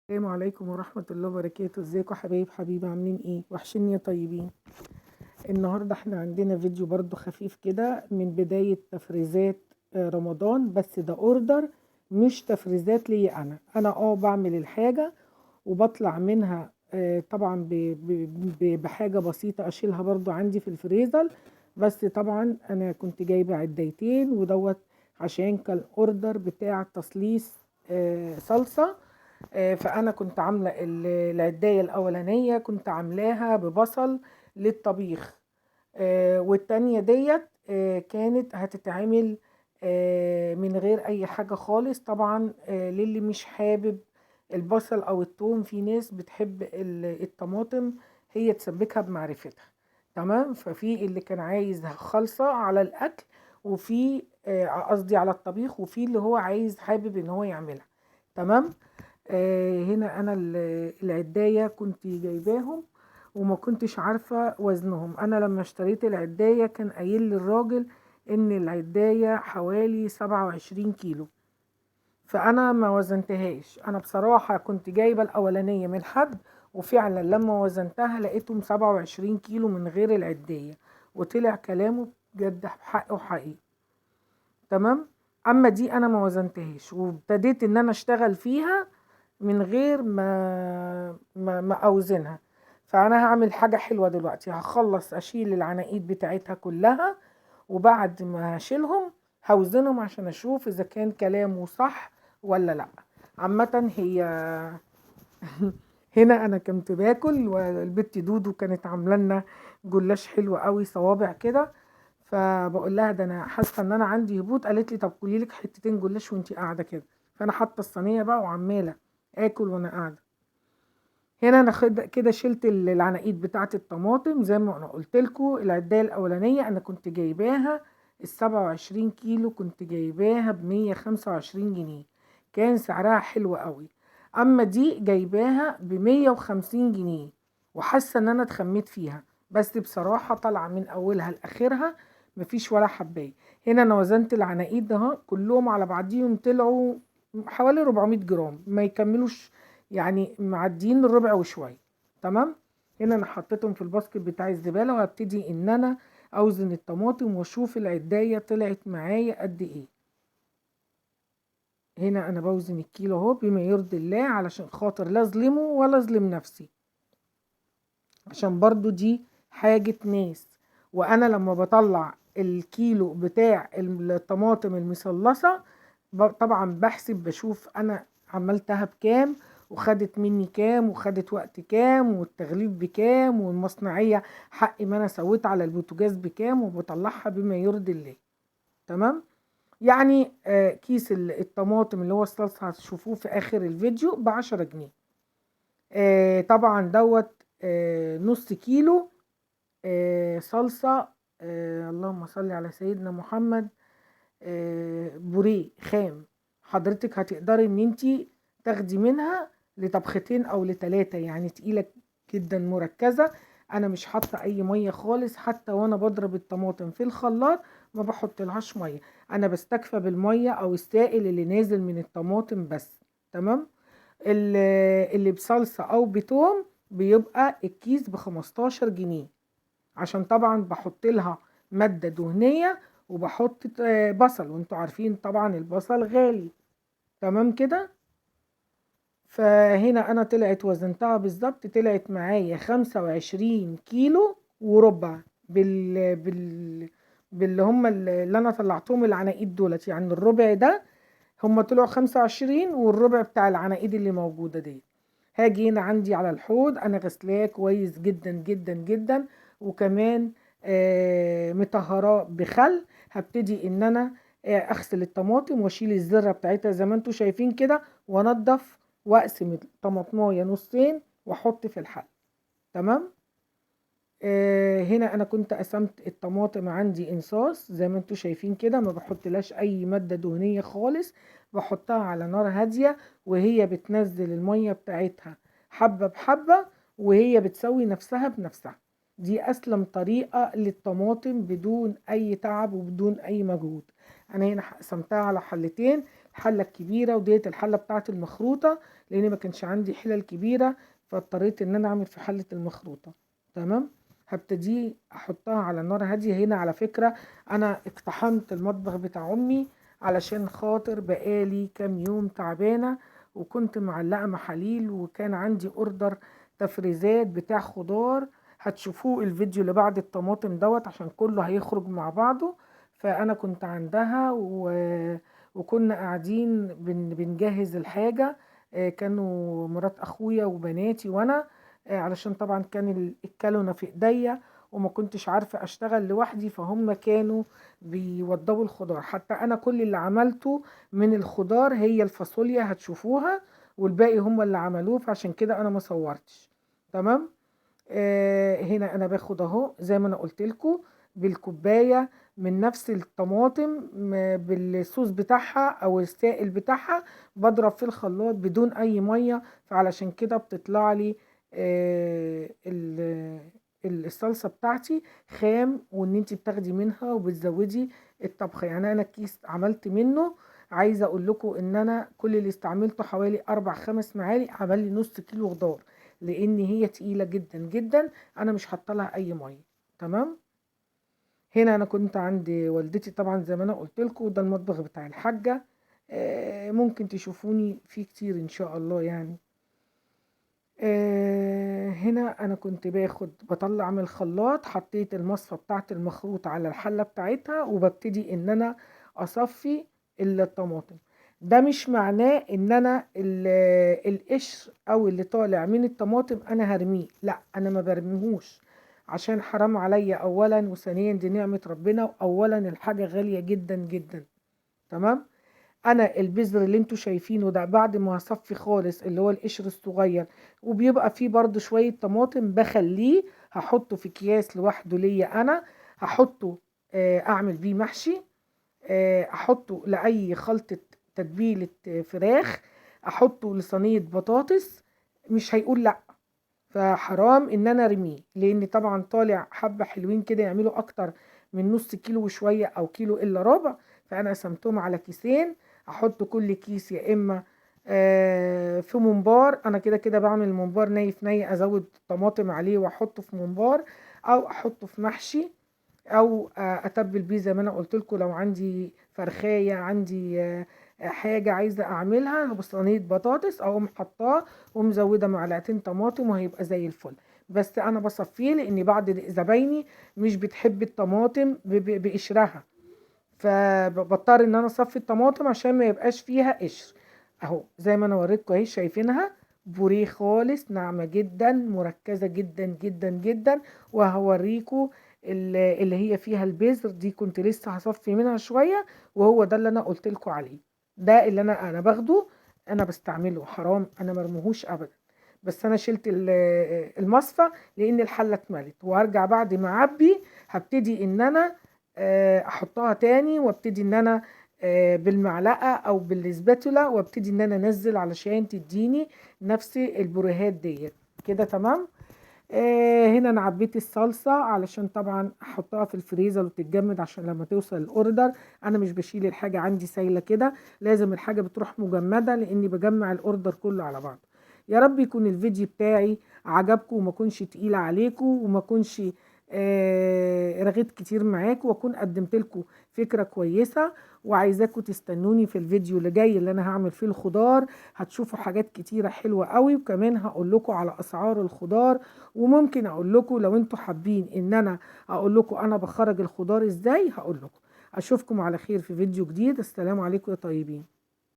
السلام عليكم ورحمة الله وبركاته. ازيكم حبايبي عاملين ايه؟ وحشين يا طيبين. النهاردة احنا عندنا فيديو برضو خفيف كده من بداية تفريزات رمضان، بس ده اوردر مش تفريزات لي انا بعمل الحاجة وبطلع منها طبعا بحاجة بسيطة اشيلها برضو عندي في الفريزر. بس طبعا انا كنت جايبة عدايتين ودوت عشان كان اوردر بتاع تصليص صلصة. فأنا كنت عاملة العداية الأولانية كنت عاملاها ببصل للطبيخ. والتانية ديت كانت هتتعمل من غير أي حاجة خالص. طبعا للي مش حابب البصل أو الثوم، في ناس بتحب الطماطم هي تسبكها بمعرفتها. تمام. ففي اللي كان عايز خالصة على الأكل، وفي قصدي على الطبيخ، وفي اللي هو عايز حابب ان هو يعملها. تمام. هنا انا العداية كنت جايباهم وما كنتش عارفة وزنهم. انا لما اشتريت العداية كان قايل لي الراجل ان العداية حوالي 27 كيلو، فانا ما وزنتهاش. انا بصراحة كنت جايبة الاولانية من حد، وفعلا لما وزنتها لقيتهم 27 كيلو من غير العداية، وطلع كلامه بجد حقه حقيقي. تمام. اما دي انا ما وزنتهاش وابتديت ان انا اشتغل فيها من غير ما اوزنها. فانا هعمل حاجة حلوة دلوقتي، هخلص اشيل العناقيد بتاعتها كلها، وبعد ما هشيلهم هوزنهم عشان اشوف اذا كان كلامه صح ولا لا. عامة هي هنا انا كنت باكل والبت دودو كانت عامله لنا جلاش حلو قوي صوابع كده، فبقول لها ده انا حاسه ان انا عندي هبوط. قالت لي طب كلي لك حتتين جلاش وانتي قاعده كده. فانا حاطه الصينيه بقى وعماله اكل وانا قاعده. هنا انا كده شلت العناقيد بتاعه الطماطم. زي ما انا قلت لكم العدايه الاولانيه انا كنت جايباها ال 27 كيلو، كنت جايباها ب 125 جنيه، كان سعرها حلو قوي. اما دي جايباها ب 150 جنيه، وحاسه ان انا اتخميت فيها، بس بصراحه طالعه من اولها لاخرها مفيش ولا حبايه. هنا انا وزنت العناقيد ده كلهم على بعضيهم طلعوا حوالي 400 جرام، ما يكملوش يعني، معديين الربع وشويه. تمام. هنا انا حطيتهم في الباسكت بتاع الزباله، وهبتدي ان انا اوزن الطماطم واشوف العدايه طلعت معايا قد ايه. هنا انا بوزن الكيلو اهو بما يرضي الله، علشان خاطر لا اظلمه ولا اظلم نفسي، عشان برضو دي حاجة ناس. وانا لما بطلع الكيلو بتاع الطماطم المثلثة طبعا بحسب بشوف انا عملتها بكام، وخدت مني كام، وخدت وقت كام، والتغليف بكام، والمصنعية حق ما انا سويت على البوتاجاز بكام، وبطلعها بما يرضي الله. تمام. يعني كيس الطماطم اللي هو الصلصة هتشوفوه في اخر الفيديو ب10 جنيه. طبعا دوت نص كيلو صلصة. اللهم صل على سيدنا محمد. بوريه خام. حضرتك هتقدري ان انتي تاخدي منها لطبختين او لتلاتة، يعني تقيلة جدا مركزة. انا مش حاطة اي مية خالص، حتى وانا بضرب الطماطم في الخلاط ما بحط لهاش مية، انا بستكفى بالمية او السائل اللي نازل من الطماطم بس. تمام. اللي بصلصة او بتوم بيبقى الكيس ب15 جنيه، عشان طبعا بحط لها مادة دهنية، وبحط بصل، وانتوا عارفين طبعا البصل غالي. تمام كده. فهنا انا طلعت وزنتها بالظبط، طلعت معايا 25 كيلو وربع باللي هم اللي انا طلعتهم العناقيد دولت، يعني الربع ده هم طلعوا 25، والربع بتاع العناقيد اللي موجودة دي. هاجي هنا عندي على الحوض، انا غسلاه كويس جدا جدا جدا، وكمان مطهراه بخل. هبتدي ان انا اغسل الطماطم واشيل الذره بتاعتها زي ما انتوا شايفين كده، وانضف واقسم الطماطمايه نصين واحط في الحل. تمام. هنا انا كنت قسمت الطماطم عندي انصاص زي ما انتوا شايفين كده، ما بحطلهاش اي مادة دهنية خالص، بحطها على نار هادية وهي بتنزل المية بتاعتها حبة بحبة، وهي بتسوي نفسها بنفسها. دي اسلم طريقة للطماطم بدون اي تعب وبدون اي مجهود. انا هنا قسمتها على حلتين، الحله الكبيره، وديت الحله بتاعه المخروطه، لان ما كانش عندي حلل كبيره فاضطريت ان انا اعمل في حله المخروطه. تمام. هبتدي احطها على نار هاديه. هنا على فكره انا اقتحمت المطبخ بتاع امي علشان خاطر بقالي كام يوم تعبانه، وكنت معلقه محاليل، وكان عندي اوردر تفريزات بتاع خضار. هتشوفوه الفيديو اللي بعد الطماطم دوت عشان كله هيخرج مع بعضه. فانا كنت عندها وكنا قاعدين بنجهز الحاجة. كانوا مرات اخويا وبناتي وانا، علشان طبعا كان الكالونة في ايديا وما كنتش عارفة اشتغل لوحدي، فهم كانوا بيوضبوا الخضار. حتى انا كل اللي عملته من الخضار هي الفاصوليا هتشوفوها، والباقي هم اللي عملوه، فعشان كده انا ما صورتش. تمام. هنا انا باخد اهو زي ما انا قلت لكم بالكوبايه من نفس الطماطم بالصوص بتاعها او السائل بتاعها، بضرب في الخلاط بدون اي ميه، فعلشان كده بتطلع لي الصلصه بتاعتي خام، وان انت بتاخدي منها وبتزودي الطبخه. يعني انا كيس عملت منه، عايزه اقول لكم ان انا كل اللي استعملته حوالي 4-5 معالق، عمل لي نص كيلو خضار، لان هي تقيله جدا جدا. انا مش حاطه لها اي ميه. تمام. هنا انا كنت عند والدتي طبعا زي ما انا قلت لكم، ده المطبخ بتاع الحاجه. ممكن تشوفوني فيه كتير ان شاء الله يعني. هنا انا كنت بطلع من الخلاط، حطيت المصفى بتاعت المخروط على الحله بتاعتها، وببتدي ان انا اصفي الطماطم. ده مش معناه ان انا القشر او اللي طالع من الطماطم انا هرميه، لا انا ما برميهوش، عشان حرام عليا اولا، وثانيا دي نعمه ربنا، واولا الحاجه غاليه جدا جدا. تمام. انا البذر اللي انتوا شايفينه ده بعد ما هصفي خالص اللي هو القشر الصغير، وبيبقى فيه برضو شوية طماطم، بخليه هحطه في اكياس لوحده ليا انا، هحطه اعمل بيه محشي، احطه لاي خلطة تتبيلة فراخ، احطه لصينية بطاطس، مش هيقول لا. فحرام ان انا ارميه، لان طبعا طالع حبة حلوين كده يعملوا اكتر من نص كيلو وشوية او كيلو الا ربع. فانا قسمتهم على كيسين، احط كل كيس يا اما في ممبار، انا كده كده بعمل الممبار ني ازود طماطم عليه واحطه في ممبار، او احطه في محشي، او اتبل بيه زي ما انا قلت لكم. لو عندي فرخايه، عندي حاجه عايزه اعملها بصينيه بطاطس، اقوم حطاه ومزوده معلقتين طماطم وهيبقى زي الفل. بس انا بصفيه لان بعض زبايني مش بتحب الطماطم بقشرها، فبضطر ان انا اصفي الطماطم عشان ما يبقاش فيها قشر. اهو زي ما انا وريتكم اهي، شايفينها بوريه خالص، ناعمه جدا، مركزه جدا جدا جدا. وهوريكم اللي هي فيها البذر دي، كنت لسه هصفي منها شويه، وهو ده اللي انا قلت لكم عليه. ده اللي انا باخده، انا بستعمله، حرام انا مرموهوش ابدا. بس انا شلت المصفى لان الحله اتملت، وهرجع بعد ما اعبي هبتدي ان انا احطها تاني، وابتدي ان انا بالمعلقه او بالسباتولا، وابتدي ان انا انزل علشان تديني نفس البوريهات ديت كده. تمام. هنا انا عبيت الصلصه علشان طبعا احطها في الفريزر وتتجمد عشان لما توصل الاوردر. انا مش بشيل الحاجه عندي سايله كده، لازم الحاجه بتروح مجمده، لاني بجمع الاوردر كله على بعض. يا رب يكون الفيديو بتاعي عجبكم، وما كنش تقيل عليكم، وما كنش رغيت كتير معاكم، واكون قدمت لكم فكره كويسه. وعايزاكم تستنوني في الفيديو اللي جاي اللي انا هعمل فيه الخضار، هتشوفوا حاجات كتيره حلوه قوي، وكمان هقول لكم على اسعار الخضار. وممكن اقول لكم لو انتوا حابين ان انا اقول لكم انا بخرج الخضار ازاي، هقول لكم. اشوفكم على خير في فيديو جديد. السلام عليكم يا طيبين.